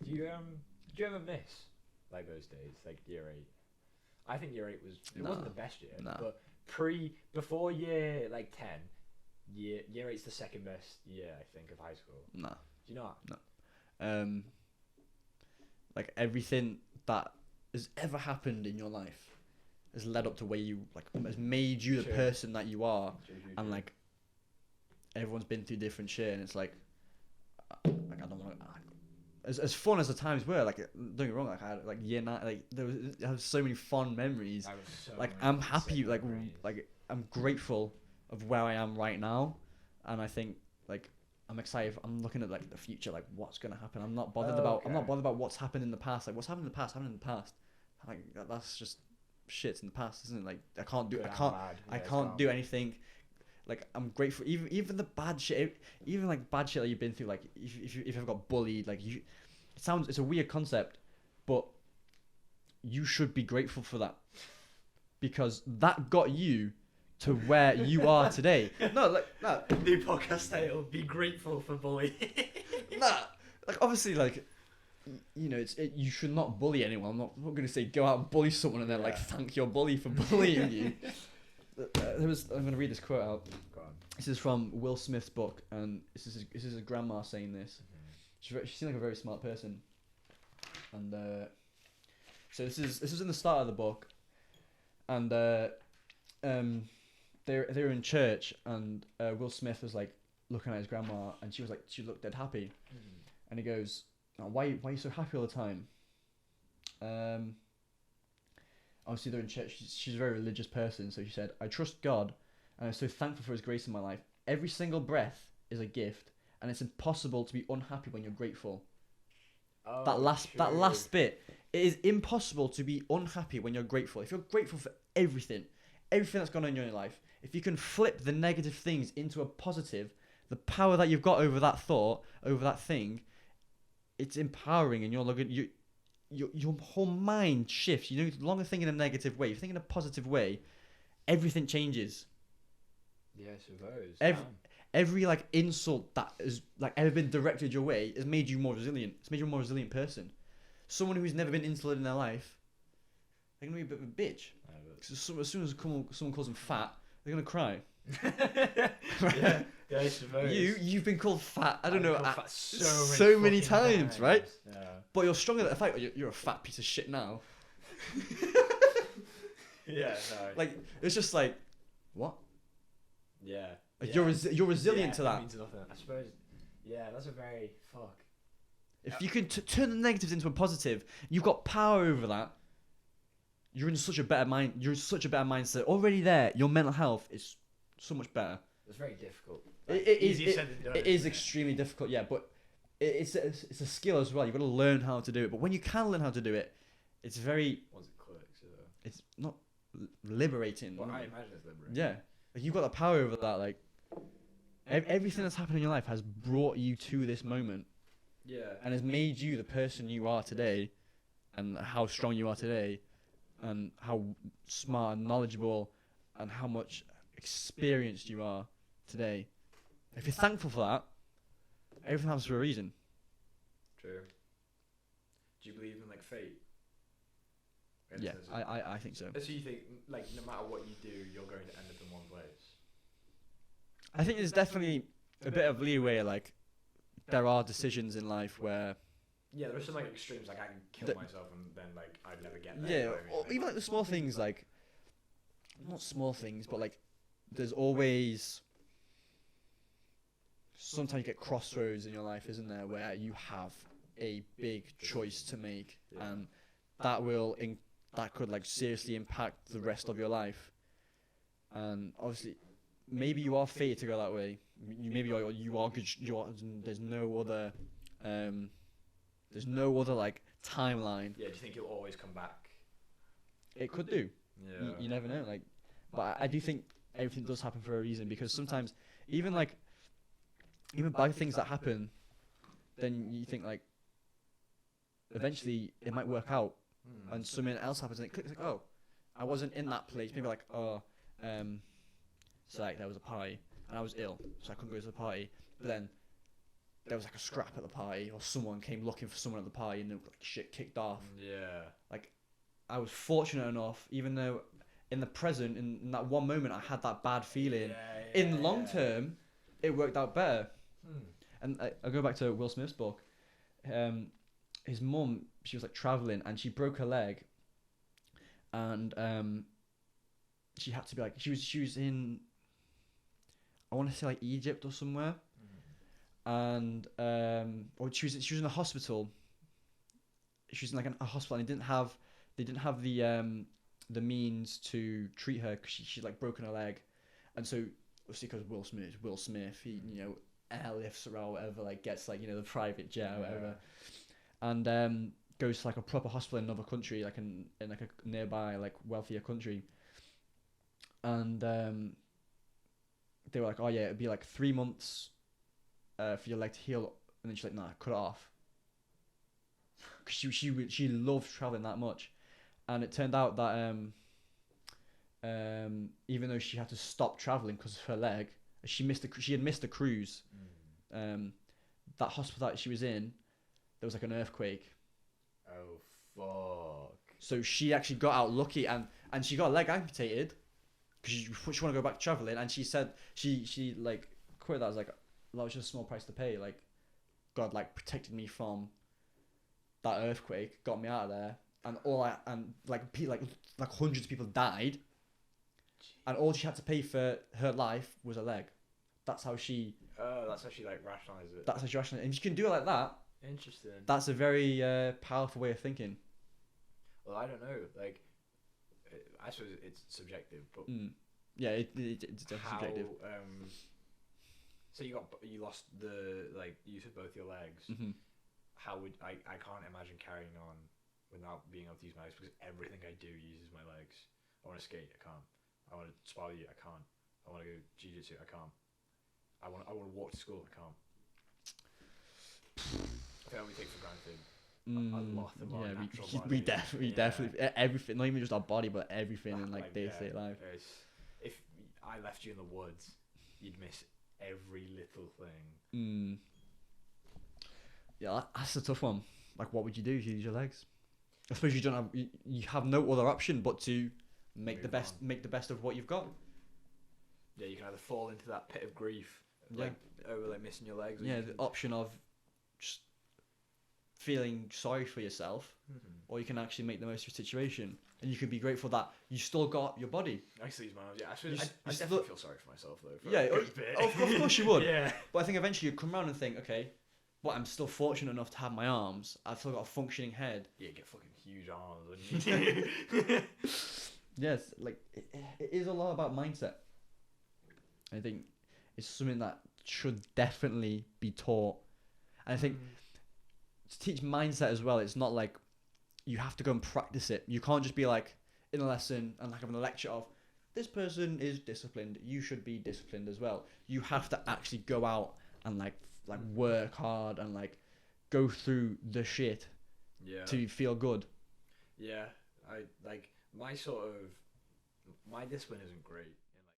Do you ever miss like those days, like year 8? I think year 8 wasn't the best year, but before year like 10, year 8's the second best year I think of high school. Nah. Do you not? No. Like everything that has ever happened in your life has led up to where you like has made you the person that you are, and like everyone's been through different shit, and it's like I don't want to. As fun as the times were, like don't get me wrong, like I had like year 9, like I have so many fond memories. Like I'm happy, like I'm grateful of where I am right now, and I think like I'm excited. I'm looking at like the future, like what's gonna happen. I'm not bothered about what's happened in the past. Like what's happened in the past happened in the past. Like that's just shit's in the past, isn't it? Like I can't do anything. Like I'm grateful, even the bad shit, even like bad shit that you've been through. Like if you ever got bullied, like it's a weird concept, but you should be grateful for that, because that got you to where you are today. No. New podcast title: Be grateful for bullying. Nah, like obviously, like you know, you should not bully anyone. I'm not gonna say go out and bully someone and then like thank your bully for bullying you. I'm gonna read this quote out. Go on. This is from Will Smith's book, and this is his grandma saying this. She seemed like a very smart person, and so this is in the start of the book, and they were in church, and Will Smith was like looking at his grandma, and she looked dead happy, and he goes, oh, why are you so happy all the time? Obviously they're in church. She's a very religious person, so she said, I trust God, and I'm so thankful for his grace in my life. Every single breath is a gift, and it's impossible to be unhappy when you're grateful. Oh, that last bit, it is impossible to be unhappy when you're grateful. If you're grateful for everything that's gone on in your life, if you can flip the negative things into a positive, the power that you've got over that thought, over that thing, it's empowering, and your whole mind shifts. You no longer think in a negative way. You think in a positive way, everything changes. Yeah, I suppose. Every like insult that has like ever been directed your way has made you more resilient. It's made you a more resilient person. Someone who's never been insulted in their life, they're gonna be a bit of a bitch. As soon as someone calls them fat, they're gonna cry. Yeah, I suppose. You've been called fat. I don't know, so many times, right? Yeah. But you're stronger than the fact that you're a fat piece of shit now. Yeah, no. Like it's just like, what? Yeah. Like you're resilient to that. It means nothing. I suppose. Yeah, that's a very fuck. If you can turn the negatives into a positive, you've got power over that. You're in such a better mind. You're in such a better mindset already. There, your mental health is so much better. It's very difficult. Like, it is extremely difficult. Yeah, but it's a skill as well. You've got to learn how to do it. But when you can learn how to do it, it's very. What's it called? It's not liberating. Well, I imagine it's liberating. Yeah, like you've got the power over that. Like everything that's happened in your life has brought you to this moment. Yeah. And has made you the person you are today, and how strong you are today, and how smart and knowledgeable, and how much experienced you are today. If you're thankful for that, everything happens for a reason. True. Do you believe in like fate? Yeah, I think so. So you think like no matter what you do, you're going to end up in one place? I think there's definitely a bit of leeway. Like there are decisions in life where. Yeah, there are some like extremes. Like I can kill myself and then like I'd never get there. Yeah, or even like the small things, like not small things, but like there's always. Sometimes you get crossroads in your life, isn't there, where you have a big choice to make, and that could like seriously impact the rest of your life. And obviously, maybe you are fated to go that way. Maybe you are good. There's no other like timeline. Yeah, do you think you'll always come back? It could do. Yeah. You never know. Like, but I do think everything does happen for a reason, because sometimes even bad things that happen, then you think like eventually it might work out, and something else happens and it clicks like, oh, I wasn't in that place. Maybe like, so like there was a party and I was ill, so I couldn't go to the party. But then there was like a scrap at the party, or someone came looking for someone at the party, and like shit kicked off. Yeah. Like, I was fortunate enough, even though in the present, in that one moment, I had that bad feeling. In the long term, it worked out better. And I'll go back to Will Smith's book. His mum, she was like traveling, and she broke her leg, and she had to be like, she was in, I want to say like Egypt or somewhere, and or she was in a hospital. She was in like a hospital, and they didn't have the means to treat her because she'd like broken her leg, and so obviously because Will Smith, he airlifts her or whatever, like gets like the private jet or whatever, and goes to like a proper hospital in another country, like in like a nearby like wealthier country, and they were like, oh yeah, it'd be like 3 months for your leg to heal, and then she's like, nah, cut it off, because she loved traveling that much. And it turned out that even though she had to stop traveling because of her leg, she had missed a cruise. That hospital that she was in, there was like an earthquake. Oh fuck! So she actually got out lucky, and she got a leg amputated because she wanted to go back to traveling. And she said she like quoted that as like, that was just a small price to pay. Like, God like protected me from that earthquake, got me out of there. And like hundreds of people died, and all she had to pay for her life was a leg. That's how she. Oh, that's how she like rationalized it. That's how she rationalized it, and you can do it like that. Interesting. That's a very powerful way of thinking. Well, I don't know. Like, I suppose it's subjective, but yeah, it's definitely subjective. So you lost the use of both your legs. How would I can't imagine carrying on without being able to use my legs, because everything I do uses my legs. I want to skate, I can't. I want to spar you, I can't. I want to go jiu-jitsu, I can't. I want to walk to school, I can't. I think we take for granted a lot of our natural we definitely everything, not even just our body, but everything in like day-to-day life. If I left you in the woods, you'd miss every little thing. Yeah, that's a tough one. Like, what would you do if you use your legs? I suppose you have no other option but to make the best of what you've got. Yeah, you can either fall into that pit of grief, over missing your legs. Yeah, the option of just feeling sorry for yourself, or you can actually make the most of your situation, and you can be grateful that you still got your body. I see these man. Yeah, I definitely feel sorry for myself though. Of course you would. Yeah, but I think eventually you come around and think, okay, but I'm still fortunate enough to have my arms. I've still got a functioning head. Yeah, get fucking huge arms, wouldn't you? Yes, like it is a lot about mindset. I think it's something that should definitely be taught. And I think to teach mindset as well, it's not like you have to go and practice it. You can't just be like in a lesson and like having a lecture of, this person is disciplined, you should be disciplined as well. You have to actually go out and like work hard and like go through the shit to feel good. Yeah, my discipline isn't great.